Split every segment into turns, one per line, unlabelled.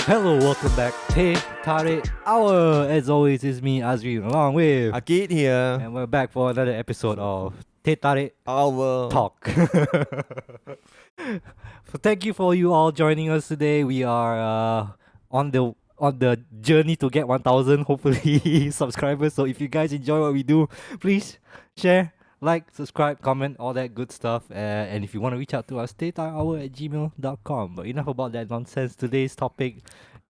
Hello, welcome back. Teh Tarik Hour. As always, it's me, Azreen, along with
Ah Kit here.
and we're back for another episode of Teh Tarik
Our
Talk. So thank you for you all joining us today. We are on the journey to get 1,000 hopefully subscribers. So if you guys enjoy what we do, please share, like, subscribe, comment, all that good stuff. And if you want to reach out to us, tehtarikhour@gmail.com. But enough about that nonsense. Today's topic,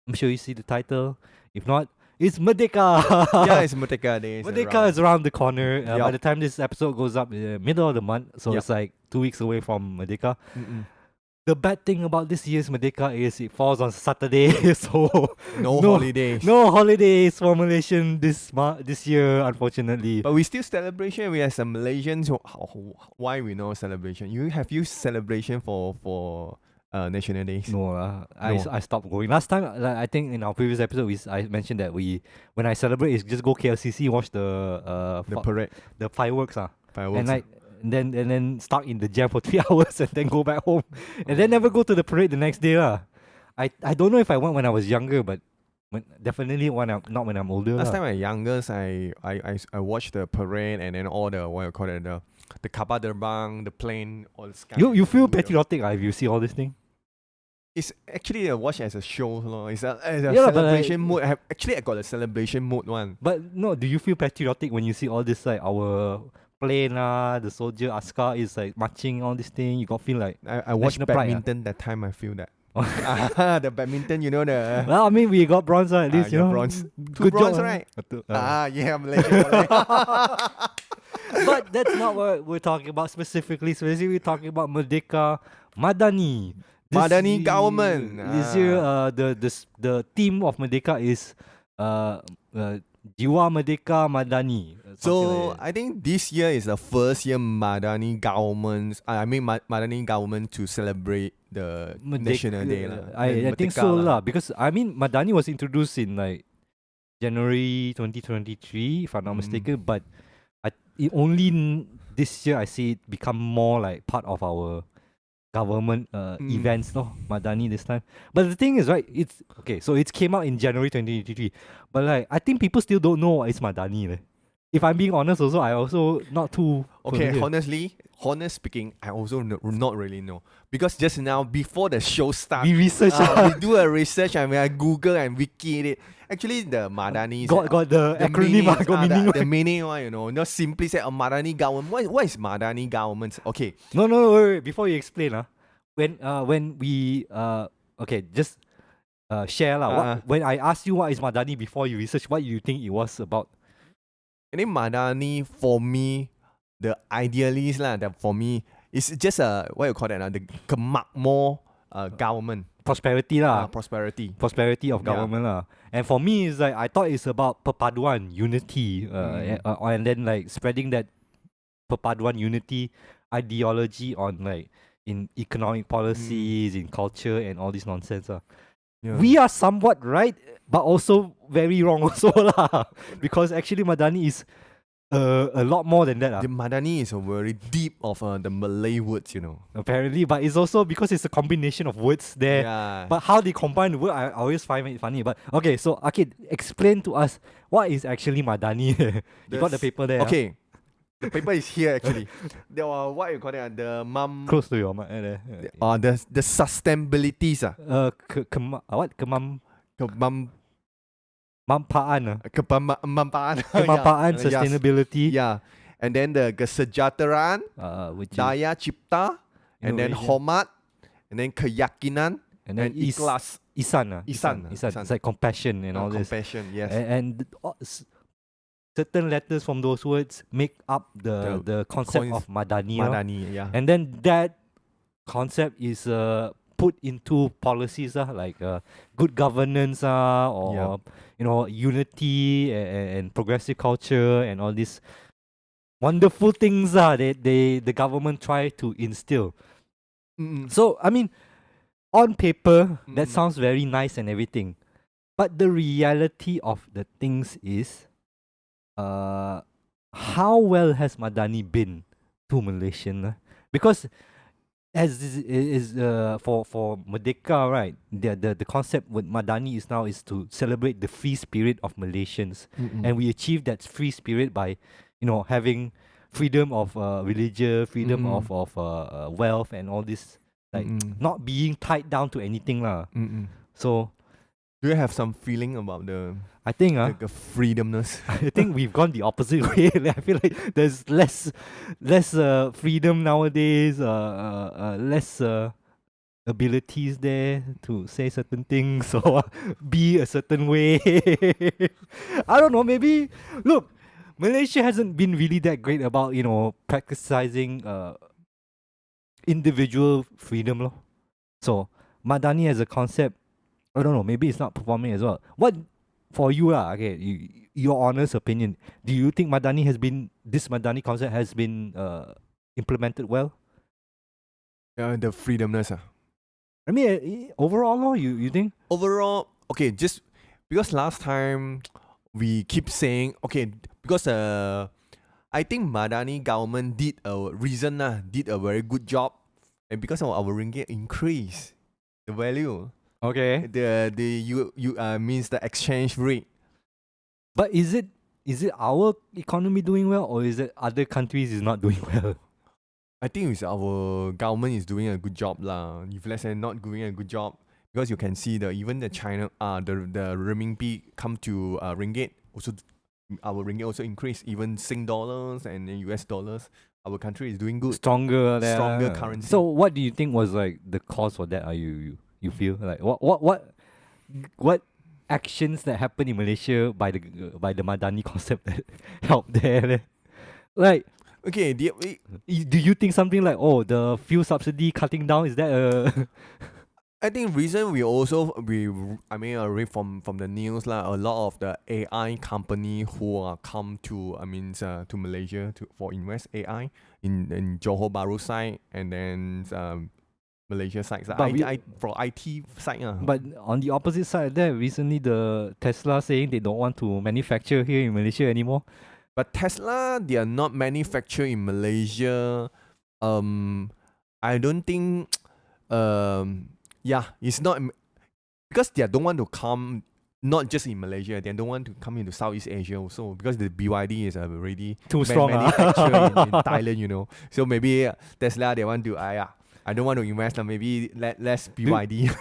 I'm sure you see the title. If not, it's Merdeka.
yeah, it's Merdeka Day.
Merdeka is around the corner. By
Yup.
the time this episode goes up, in the middle of the month, so
Yup.
it's like 2 weeks away from Merdeka.
Mm-mm.
The bad thing about this year's Merdeka is it falls on Saturday, so
No
No.
holidays.
no holidays for Malaysian this year, unfortunately.
But we still celebration. We have some Malaysians. Why we know celebration? Have you celebration for National Days?
No, I
No.
stopped going. Last time, like, I think in our previous episode, I mentioned that when I celebrate, is just go KLCC, watch the
The parade,
the fireworks,
fireworks.
and then stuck in the jam for 3 hours and then go back home, and then never go to the parade the next day, lah. I don't know if I went when I was younger, but definitely not when I'm older.
Last
lah.
time when younger, I watched the parade and then all the what you call it the kapal terbang, the plane, all the sky.
You feel patriotic if you see all this thing.
It's actually a watch as a show, lor. It's a
Yeah, but
celebration mode. I got a celebration mode one.
But no, do you feel patriotic when you see all this, like our plane, the soldier askar is like marching, all this thing? You got feel like
I watched
national pride,
badminton that time. I feel that. The badminton, you know the
well, I mean, we got bronze, at least, you
yeah,
know.
bronze.
Good
bronze,
job,
right?
uh,
Malaysia.
But that's not what we're talking about specifically. Specifically, we're talking about Merdeka Madani.
Madani government.
This year, the theme of Merdeka is Jiwa Merdeka Madani.
So I think this year is the first year Madani government. Madani government to celebrate the National Day lah.
I think
Merdeka
so
lah.
lah, because I mean Madani was introduced in like January 2023, if I'm not mistaken. But this year I see it become more like part of our government events, no, Madani this time. But the thing is, right, it's okay, so it came out in January 2023, but like I think people still don't know what is Madani, leh. If I'm being honest, also I also not too
Okay,
familiar.
honest speaking, I also not really know, because just now before the show starts,
We research
we do a research and we Google and wiki it. Actually, the Madani
got the acronym, got meaning.
the meaning one, not simply say a Madani government. What is Madani government? Okay,
No, wait, before you explain, when we okay, just share lah. When I asked you what is Madani before you research, what you think it was about?
I think Madani for me, the idealist lah. That for me is just a what you call that the kemakmur government.
Prosperity lah. Prosperity of government lah. And for me, it's like I thought it's about perpaduan, unity, and then like spreading that perpaduan unity ideology on like in economic policies, in culture, and all this nonsense.
Yeah.
We are somewhat right, but also very wrong also lah. Because actually Madani is a lot more than that.
The Madani is a very deep of the Malay words,
Apparently, but it's also because it's a combination of words there.
Yeah.
But how they combine the word, I always find it funny. But okay, so Akid, explain to us what is actually Madani. You got the paper there.
Okay. The paper is here actually. There are what you call it, the
Close to your mic.
the sustainabilities
What? Kemampaan.
Kemampaan
Kemampaan,
Yes.
sustainability.
Yeah. And then the kesejahteraan,
Which is,
daya cipta, and then
innovation.
hormat, and then keyakinan,
and then
and ikhlas.
Isan.
Isan.
It's like compassion and all this.
Compassion, yes.
And certain letters from those words make up the concept of Madani.
Madani, yeah.
And then that concept is put into policies like good governance or unity and progressive culture and all these wonderful things that the government try to instill. So I mean, on paper that sounds very nice and everything, but the reality of the things is, how well has Madani been to Malaysian? Because as is for Merdeka, right? The concept with Madani is to celebrate the free spirit of Malaysians, and we achieve that free spirit by, having freedom of religion, freedom of wealth, and all this, like not being tied down to anything lah. So
Do you have some feeling about
I think
the freedomness?
I think we've gone the opposite way. I feel like there's less freedom nowadays, less abilities there to say certain things or be a certain way. I don't know, maybe look, Malaysia hasn't been really that great about, practicing individual freedom lor. So Madani as a concept, I don't know, maybe it's not performing as well. What for you lah? Okay, your honest opinion. Do you think this Madani concept has been implemented well?
The freedomness.
I mean, overall, lor, you think?
Overall, okay, just because last time we keep saying, okay, because I think Madani government did a very good job, and because of our ringgit increase the value.
Okay.
Means the exchange rate.
But is it our economy doing well, or is it other countries is not doing well?
I think it's our government is doing a good job lah. If let's say not doing a good job, because you can see even the China the renminbi come to ringgit also, our ringgit also increase. Even Sing dollars and US dollars, our country is doing good.
Stronger
currency.
So what do you think was like the cause for that? Are you feel like what actions that happen in Malaysia by the Madani concept that help there? Like,
okay,
do you think something like the fuel subsidy cutting down, is that a
I think reason we read from the news lah, a lot of the AI company who are come to to Malaysia for invest AI in Johor Bahru side, and then Malaysia side, for IT side.
But on the opposite side there, recently the Tesla saying they don't want to manufacture here in Malaysia anymore.
But Tesla, they are not manufactured in Malaysia. I don't think. It's not because they don't want to come. Not just in Malaysia, they don't want to come into Southeast Asia also, because the BYD is already
too strong
manufactured in Thailand, So maybe Tesla, they want to I don't want to invest, maybe less BYD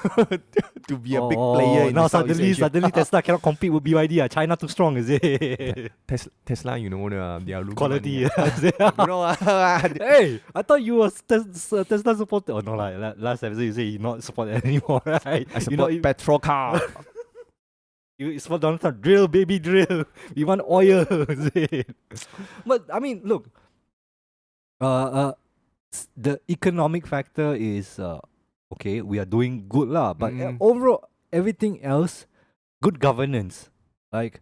to be a big player in
now
Southeast Asia.
Suddenly Tesla cannot compete with BYD. China too strong, is it?
Tesla, they are
quality.
Hey,
I thought you were Tesla supporter. Oh no, last episode you say you not support it anymore, right?
I support petrol car.
You support Donald Trump. Drill, baby, drill. We want oil. Is it? But I mean, look. The economic factor is okay. We are doing good lah, but overall everything else, good governance. Like,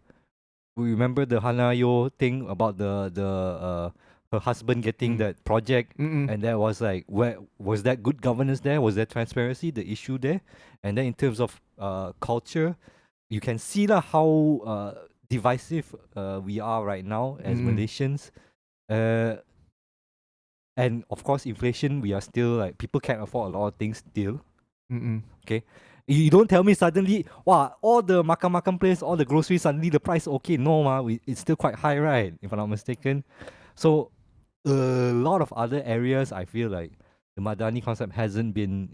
we remember the Hanayo thing about the her husband getting that project, and there was like, where was that good governance there? Was there transparency? The issue there, and then in terms of culture, you can see how divisive we are right now as Malaysians. And of course, inflation, we are still like, people can't afford a lot of things still. Okay. You don't tell me suddenly, wow, all the makan place, all the groceries, suddenly the price okay. No, it's still quite high, right? If I'm not mistaken. So a lot of other areas, I feel like the Madani concept hasn't been,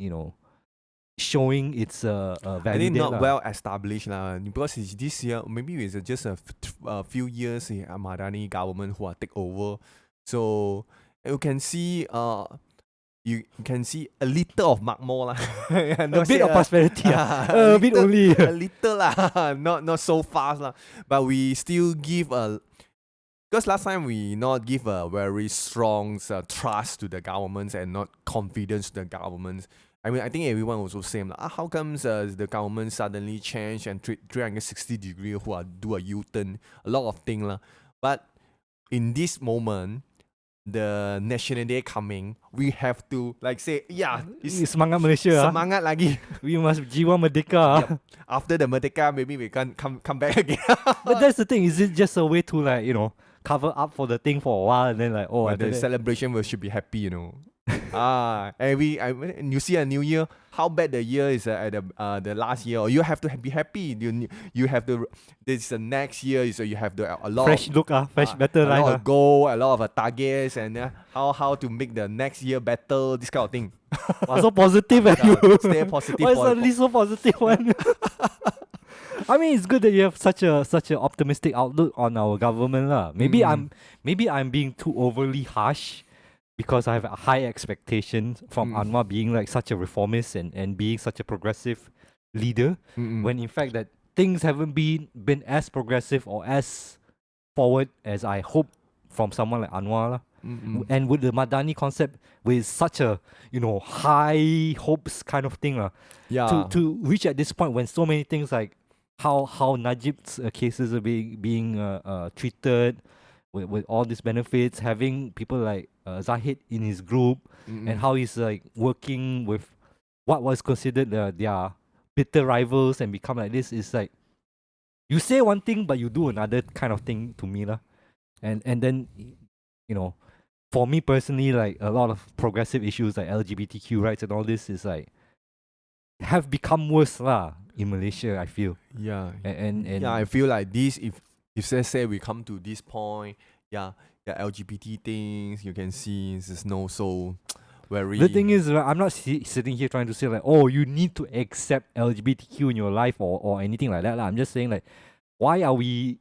showing its value.
I think not well established lah, because this year, maybe it's just a few years, Madani government who are take over. So you can see you can see a little of makmur lah.
A bit of prosperity. A bit only.
A little lah. Not so fast lah. But we still give because last time we not give a very strong trust to the governments and not confidence to the governments. I mean, I think everyone also same lah. How comes the government suddenly change and 360 degree who are do a U-turn, a lot of things lah. But in this moment, the National Day coming, we have to like say,
semangat Malaysia.
Semangat lagi.
We must jiwa Merdeka.
Yep. After the Merdeka, maybe we can come back again.
But that's the thing. Is it just a way to cover up for the thing for a while, and then
the celebration should be happy, And you see a new year, how bad the year is at the last year, or you have to be happy. You have to. This is the next year, so you have a lot
Fresh
of,
look, fresh better
a
life.
lot of goal, a lot of targets, and how to make the next year better. This kind of thing.
Wow, so positive, you.
Stay positive.
Why suddenly so positive one? I mean, it's good that you have such a optimistic outlook on our government, lah. Maybe I'm being too overly harsh because I have a high expectations from Anwar being like such a reformist and being such a progressive leader, when in fact that things haven't been as progressive or as forward as I hope from someone like Anwar, lah. And with the Madani concept, with such a high hopes kind of thing, to reach at this point when so many things like how Najib's cases are being treated with all these benefits, having people like Zahid in his group, and how he's like working with what was considered their bitter rivals and become like this, is like you say one thing but you do another kind of thing to me, lah. And then for me personally, like a lot of progressive issues like LGBTQ rights and all this is like have become worse, lah, in Malaysia, I feel.
Yeah.
And
I feel like this, if let's say we come to this point, the LGBT things you can see is no so very.
The thing is, I'm not sitting here trying to say like, oh, you need to accept LGBTQ in your life or anything like that, lah. I'm just saying like, why are we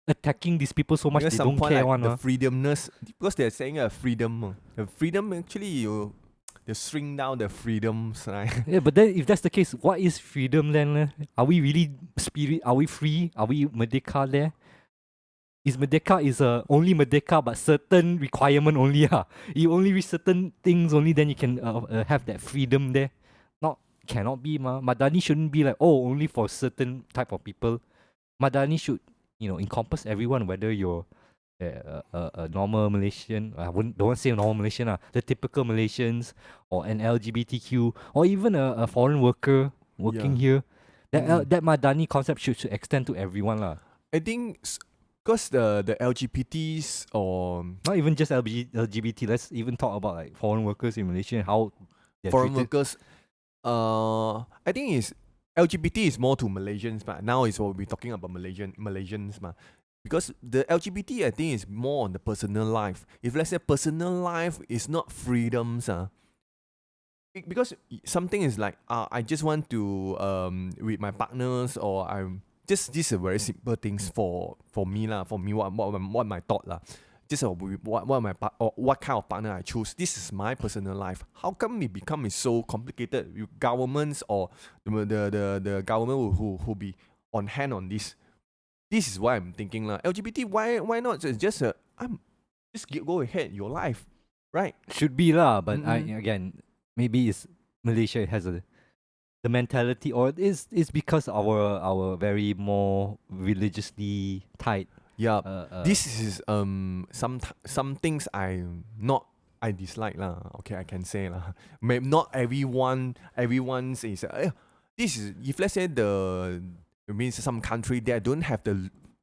attacking these people so much?
Because
they don't care,
like
one.
The freedomness, because they're saying freedom. The freedom actually they shrink down the freedoms, right?
Yeah, but then if that's the case, what is freedom then? Are we really Are we free? Are we Merdeka there? Is Merdeka only Merdeka but certain requirement only? You only reach certain things only, then you can have that freedom there. Cannot be, ma. Madani shouldn't be like, oh, only for certain type of people. Madani should encompass everyone, whether you're a normal Malaysian, don't want to say normal Malaysian, the typical Malaysians, or an LGBTQ, or even a foreign worker working here. That Madani concept should extend to everyone, lah.
I think because the LGBTs, or
not even just LGBT, let's even talk about like foreign workers in Malaysia and how
foreign
treated.
Workers, I think is LGBT is more to Malaysians, but now is what we're talking about Malaysians, because the LGBT I think is more on the personal life. If let's say personal life is not freedoms, because something is like I just want to with my partners, or I'm just these are very simple things for me, lah. For me, what my thought, lah. Just what kind of partner I choose. This is my personal life. How come it become so complicated? You governments or the government who be on hand on this. This is why I'm thinking, lah. LGBT, why not just go ahead your life, right?
Should be, lah, but again, maybe it's Malaysia has the mentality, or it's because our very more religiously tied.
Yeah, this is some things I dislike, lah. Okay, I can say, lah. Maybe not everyone's is this is, if let's say it means some country they don't have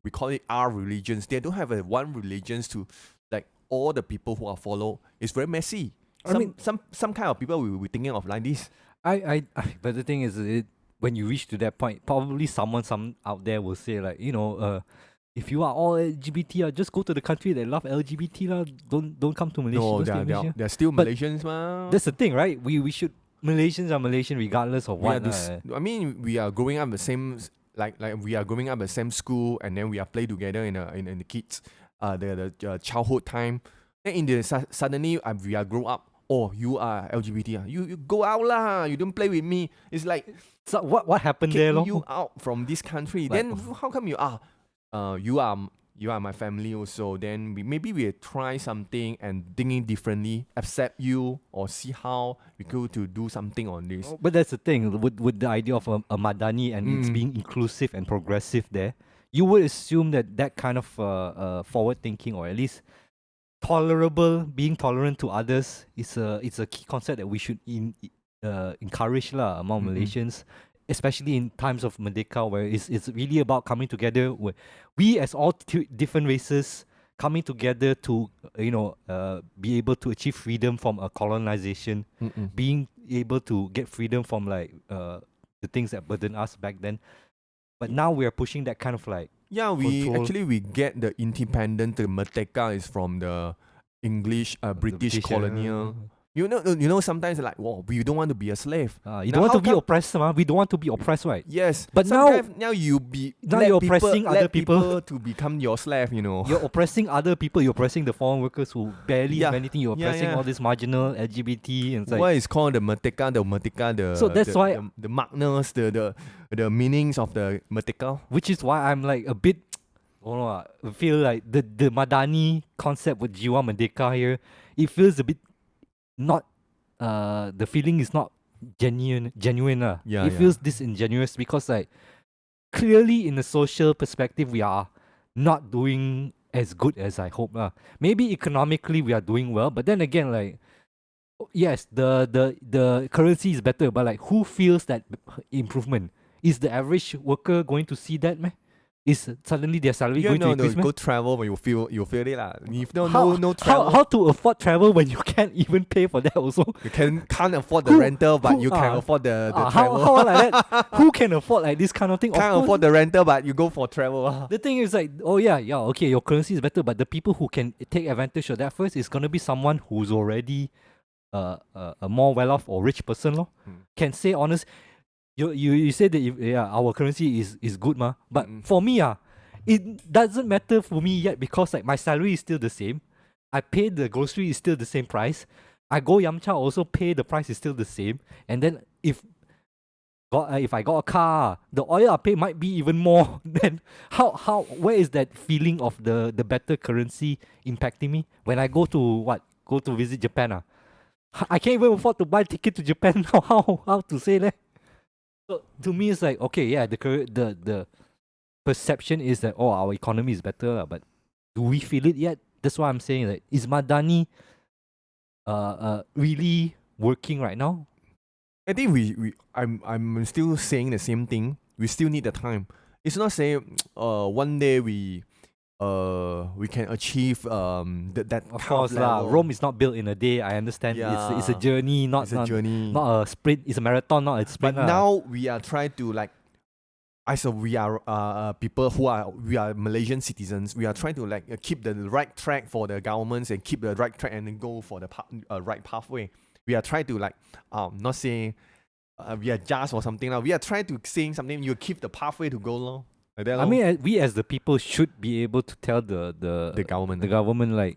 we call it our religions. They don't have one religions to like all the people who are follow. It's very messy. Some kind of people will be thinking of like this.
But the thing is, when you reach to that point, probably someone out there will say like, if you are all LGBT, just go to the country that love LGBT, lah. Don't come to Malaysia.
No, they're still
but
Malaysians, ma.
That's the thing, right? We should, Malaysians are Malaysian regardless of what.
I mean, we are growing up the same, like we are growing up the same school, and then we are play together in the kids, the childhood time. Then in the suddenly we are grow up. Oh, you are LGBT. You go out, lah. You don't play with me. It's like,
so what happened there,
kicking you out from this country. Like, then how come you are? You are my family also. Then maybe we try something and thinking differently, accept you, or see how we go to do something on this.
But that's the thing with the idea of a Madani and it's being inclusive and progressive there. You would assume that kind of forward thinking, or at least being tolerant to others, it's a key concept that we should encourage, lah, among Malaysians. Especially in times of Merdeka, where it's really about coming together. We as all different races coming together to be able to achieve freedom from a colonization, being able to get freedom from like the things that burden us back then. But now we are pushing that kind of like control.
we get the independent. The Merdeka is from the English, British colonial. You know, sometimes like, well, we don't want to be a slave.
You don't want to be oppressed, we don't want to be oppressed, right?
Yes,
but
now
you're
oppressing
other people
to become your slave. You know,
you're oppressing other people. You're oppressing the foreign workers who barely have anything. You're oppressing all this marginal LGBT and
what is called the Merdeka.
So that's why
the Magnus, the meanings of the Merdeka.
Which is why I'm like a bit. I feel like the Madani concept with Jiwa Merdeka here, it feels a bit not the feeling is not genuine. It feels disingenuous because like clearly in a social perspective we are not doing as good as I hope. Maybe economically we are doing well, but then again, like yes, the currency is better, but like who feels that improvement? Is the average worker going to see that, man? Is suddenly their salary going to increase?
Go travel when you feel it lah. If no travel,
how to afford travel when you can't even pay for that also?
You can't afford the rental, but you can afford the travel.
How like that? Who can afford like this kind of thing?
Can't afford the rental, but you go for travel.
The thing is like, okay, your currency is better, but the people who can take advantage of that first is gonna be someone who's already a more well off or rich person, can say honest. You said that our currency is good, but for me, it doesn't matter for me yet because like my salary is still the same. I pay the grocery is still the same price. I go Yamcha also pay the price is still the same. And then if I got a car, the oil I pay might be even more. Then where is that feeling of the better currency impacting me when I go to visit Japan? I can't even afford to buy ticket to Japan now. How to say that? So to me, it's like, okay, the perception is that our economy is better, but do we feel it yet? That's why I'm saying that is Madani really working right now?
I think I'm still saying the same thing. We still need the time. It's not saying one day we can achieve that
of course Rome is not built in a day. I understand. It's a journey, not a sprint. It's a marathon, not a sprint.
But now we are trying to like, we are people we are Malaysian citizens. We are trying to like keep the right track for the governments and keep the right track and then go for the right pathway. We are trying to like not saying we are just or something now. We are trying to saying something. You keep the pathway to go long.
I mean, we as the people should be able to tell the government like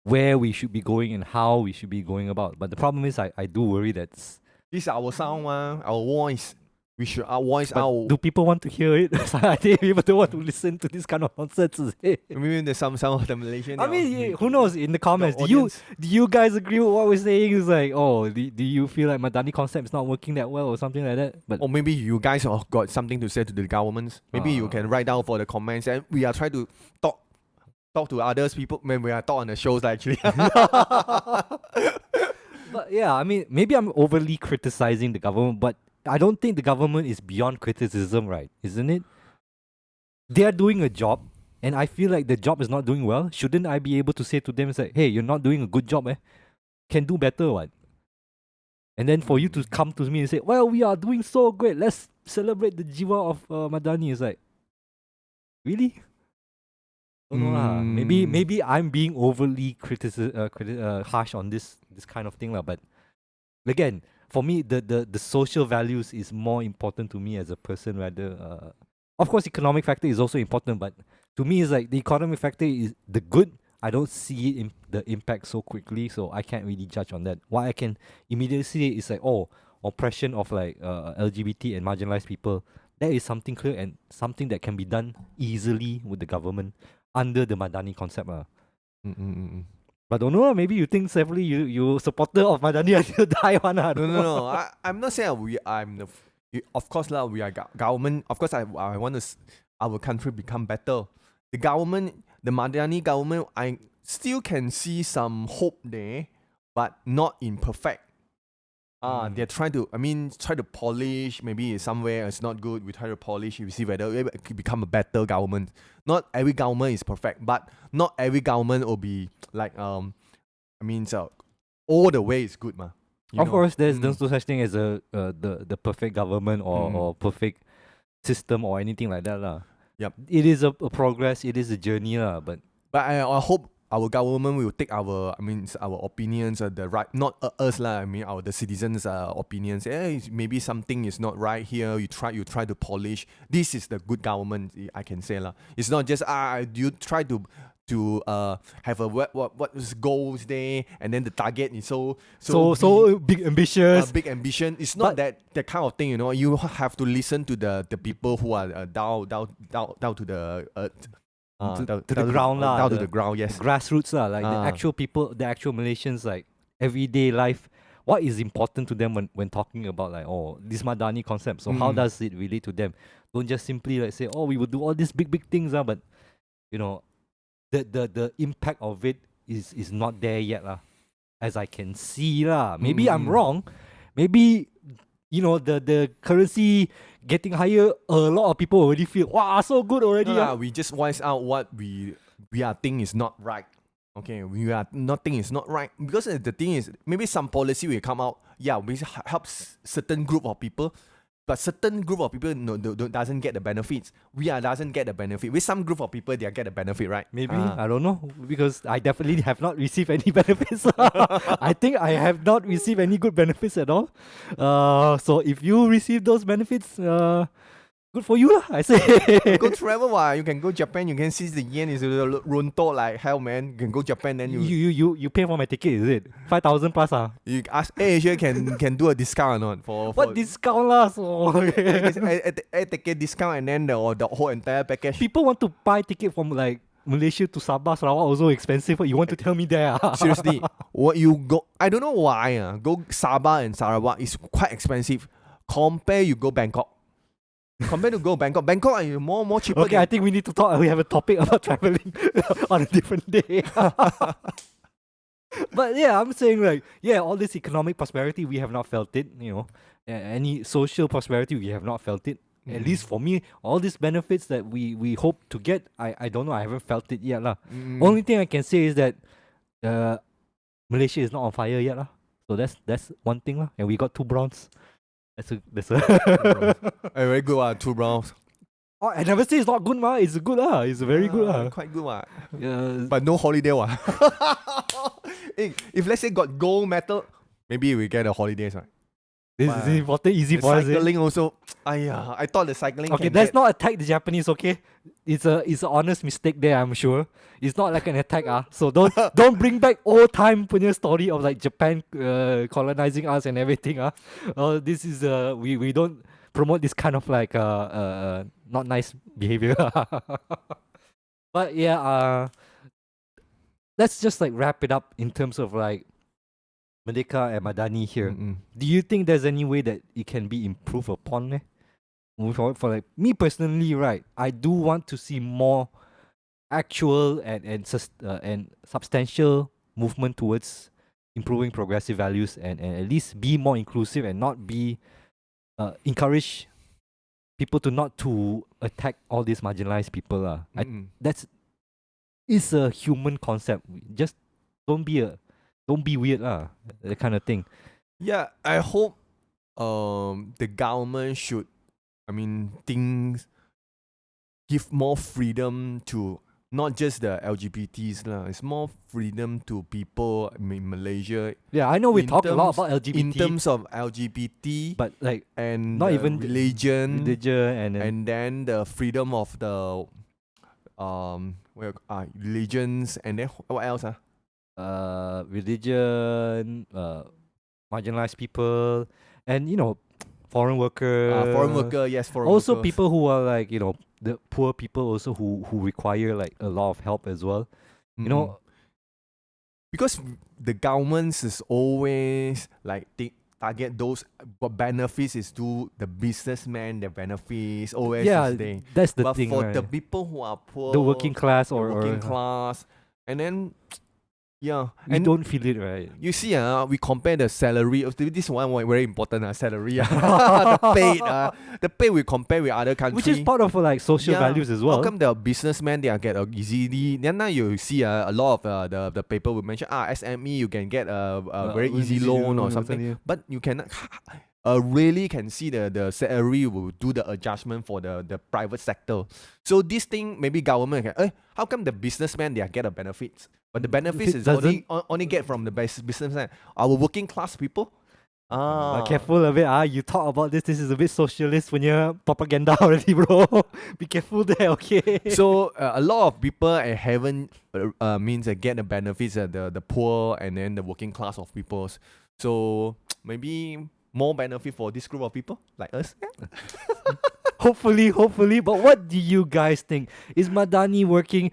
where we should be going and how we should be going about. But the problem is, I do worry that
this is our sound, our voice. We should voice out.
Do people want to hear it? I think people don't want to listen to this kind of nonsense.
Maybe there's some of the Malaysian.
I mean, who knows? In the comments, do you guys agree with what we're saying? Is like, do you feel like Madani concept is not working that well or something like that? But
or maybe you guys have got something to say to the governments. Maybe you can write down for the comments, and we are trying to talk to others people when we are talk on the shows actually.
But yeah, I mean, maybe I'm overly criticizing the government, but I don't think the government is beyond criticism, right? Isn't it? They are doing a job, and I feel like the job is not doing well. Shouldn't I be able to say to them, say, hey, you're not doing a good job, Can do better, what? And then for you to come to me and say, well, we are doing so great. Let's celebrate the jiwa of Madani. It's like, really? Don't know lah. Maybe I'm being overly harsh on this kind of thing lah. But again, for me, the social values is more important to me as a person rather. Of course, economic factor is also important, but to me, it's like the economic factor is the good. I don't see the impact so quickly, so I can't really judge on that. What I can immediately see is like, oppression of like LGBT and marginalized people. That is something clear and something that can be done easily with the government under the Madani concept. But don't know, maybe you think separately you supporter of Madani until die one.
No. I'm not saying of course lah, we are government. Of course, I want to our country become better. The government, the Madani government, I still can see some hope there, but not in perfect. They're trying to, try to polish. Maybe somewhere it's not good. We try to polish. We see whether it could become a better government. Not every government is perfect, but not every government will be like, so all the way is good, ma.
Of course, there's no such thing as the perfect government or perfect system or anything like that, lah.
Yep.
It is a progress. It is a journey, lah. But
I hope our government will take our opinions, the right, not us lah. The citizens' opinions. Maybe something is not right here. You try to polish. This is the good government, I can say lah. It's not just you try to have a what is goals there, and then the target is so
big ambitious.
Big ambition. It's not that kind of thing. You have to listen to the people who are down to the earth.
To the ground lah.
Down to the ground, yes.
Grassroots lah, like the actual people, the actual Malaysians, like everyday life. What is important to them when talking about like this Madani concept? So how does it relate to them? Don't just simply like say we will do all these big things but the impact of it is not there yet lah. As I can see lah. Maybe I'm wrong. Maybe the currency getting higher, a lot of people already feel wow, so good already.
We just voice out what we are think is not right. Okay, we are nothing is not right, because the thing is maybe some policy will come out. Yeah, we helps certain group of people, but certain group of people doesn't get the benefits. We doesn't get the benefit. With some group of people, they get the benefit, right?
Maybe I don't know, because I definitely have not received any benefits. I think I have not received any good benefits at all. So if you receive those benefits, good for you lah, I say.
Go travel, you can go Japan. You can see the yen is runto like hell, man. You can go Japan, then
you pay for my ticket, is it 5,000 plus?
You ask Asia can do a discount or not for
what discount lah? So
a ticket discount, and then the whole entire package.
People want to buy ticket from like Malaysia to Sabah, Sarawak also expensive. You want to tell me there?
Seriously, what you go? I don't know why. Go Sabah and Sarawak is quite expensive. Compare you go Bangkok. Compared to go Bangkok are more cheaper.
Okay, I think we need to talk. We have a topic about traveling on a different day. But yeah, I'm saying like, all this economic prosperity, we have not felt it. Any social prosperity, we have not felt it. At least for me, all these benefits that we hope to get, I don't know. I haven't felt it yet lah. Only thing I can say is that Malaysia is not on fire yet lah. So that's one thing lah. And we got 2 bronze. That's a
very good 2 bronze.
I never say it's not good ma. It's good lah. It's very good
Quite good
Yeah.
But no holiday If let's say got gold medal, maybe we get a holidays, right?
This is important, easy for us.
Cycling also. I thought the cycling.
Okay, let's not attack the Japanese. Okay, it's an honest mistake there. I'm sure it's not like an attack. So don't bring back old time punya story of like Japan colonizing us and everything. This is we don't promote this kind of like not nice behavior. But yeah, let's just like wrap it up in terms of like Merdeka and Madani here. Do you think there's any way that it can be improved upon? Moving forward, for like me personally, right? I do want to see more actual and substantial movement towards improving progressive values and at least be more inclusive and not be encourage people to not to attack all these marginalized people. It's a human concept. Just don't be weird that kind of thing.
Yeah, I hope the government should give more freedom to not just the LGBTs lah. It's more freedom to people in Malaysia.
Yeah, I know we talk a lot about LGBT
in terms of LGBT,
but like
and
not even
religion
and
then the freedom of the religions, and then what else?
Religion, marginalized people, and foreign worker.
Yes, foreign
also
workers.
People who are like the poor people also who require like a lot of help as well.
Because the governments is always like target those benefits is to the businessman. The benefits always is there.
That's the
but
thing.
for
right?
the people who are poor,
the working class
class, and then Yeah.
We don't feel it, right?
You see, we compare the salary. This one very important, salary. The pay we compare with other countries.
Which is part of like social values as well.
How come the businessmen they get easily? Then now you see a lot of the paper we mentioned. SME you can get a very easy loan or something. But you cannot. Really can see the salary will do the adjustment for the private sector. So this thing maybe government can. How come the businessmen they get the benefits? But the benefits is only get from the businessmen. Our working class people.
But careful a bit. You talk about this. This is a bit socialist when you're propaganda already, bro. Be careful there, okay?
So a lot of people haven't means get the benefits the poor and then the working class of people. So maybe more benefit for this group of people like us.
Hopefully. But what do you guys think? Is Madani working?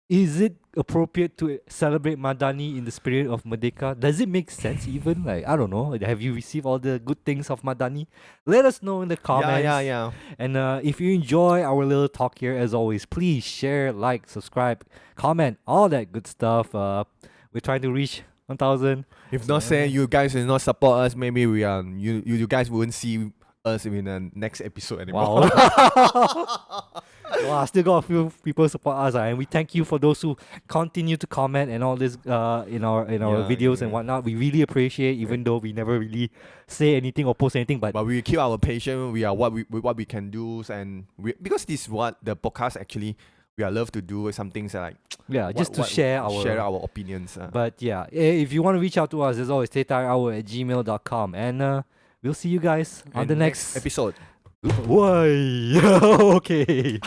Is it appropriate to celebrate Madani in the spirit of Merdeka? Does it make sense even? Like, I don't know. Have you received all the good things of Madani? Let us know in the comments.
Yeah.
And if you enjoy our little talk here, as always, please share, like, subscribe, comment, all that good stuff. We're trying to reach 1,000.
If not saying you guys will not support us, maybe we are you guys won't see us in the next episode anymore.
Wow. Wow, still got a few people support us, and we thank you for those who continue to comment and all this in our videos and whatnot. We really appreciate, even though we never really say anything or post anything, but
we keep our patience. We are what we can do, and because this is what the podcast actually we are love to do. Some things like
just to share
our opinions.
But yeah, if you want to reach out to us, as always, tehtarihour@gmail.com, and we'll see you guys on the next
episode.
Why? Okay.